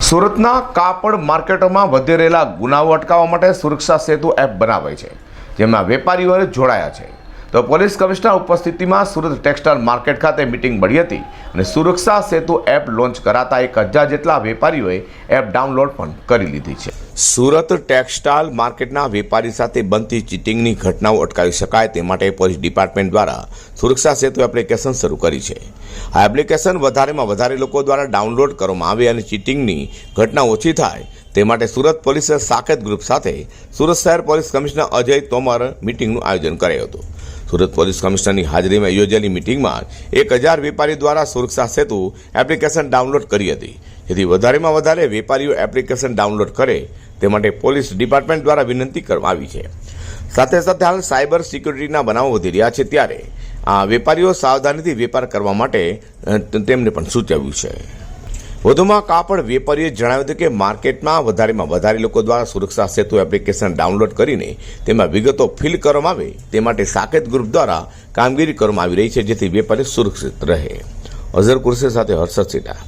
સુરતના કાપડ માર્કેટોમાં વધી રહેલા ગુનાઓ અટકાવવા માટે સુરક્ષા સેતુ એપ બનાવાઈ છે, જેમાં વેપારીઓ જોડાયા છે। તો પોલીસ કમિશનર ઉપસ્થિતિમાં સુરત ટેક્સટાઇલ માર્કેટ ખાતે મીટિંગ મળી હતી અને સુરક્ષા સેતુ એપ લોન્ચ કરાતા 1000 જેટલા વેપારીઓએ એપ ડાઉનલોડ પણ કરી લીધી છે। સુરત ટેક્સટાઇલ માર્કેટના વેપારી સાથે બનતી ચીટિંગની ઘટનાઓ અટકાવી શકાય તે માટે પોલીસ ડિપાર્ટમેન્ટ દ્વારા સુરક્ષા સેતુ એપ્લિકેશન શરૂ કરી છે। આ એપ્લિકેશન વધારેમાં વધારે લોકો દ્વારા ડાઉનલોડ કરવામાં આવે અને ચીટિંગની ઘટના ઓછી થાય તે માટે સુરત પોલીસે સાકેત ગ્રુપ સાથે સુરત શહેર પોલીસ કમિશનર અજય તોમર મીટિંગનું આયોજન કર્યું હતું। સુરત પોલીસ કમિશનરની હાજરીમાં યોજાયેલી મીટિંગમાં 1000 વેપારી દ્વારા સુરક્ષા સેતુ એપ્લિકેશન ડાઉનલોડ કરી હતી, જેથી વધારેમાં વધારે વેપારીઓ એપ્લિકેશન ડાઉનલોડ કરે તે માટે પોલીસ ડિપાર્ટમેન્ટ દ્વારા વિનંતી કરવામાં આવી છે। સાથે સાથે હાલ સાયબર સિક્યુરિટીના બનાવો વધી રહ્યા છે, ત્યારે આ વેપારીઓ સાવધાનીથી વેપાર કરવા માટે તેમને પણ સૂચવ્યું છે। વધુમાં કાપડ વેપારીએ જણાવ્યું હતું કે માર્કેટમાં વધારેમાં વધારે લોકો દ્વારા સુરક્ષા સેતુ એપ્લિકેશન ડાઉનલોડ કરીને તેમાં વિગતો ફિલ કરવામાં આવે તે માટે સાકેત ગ્રુપ દ્વારા કામગીરી કરવામાં આવી રહી છે, જેથી વેપારી સુરક્ષિત રહે। અઝર કુરશી સાથે હર્ષદ સીટા।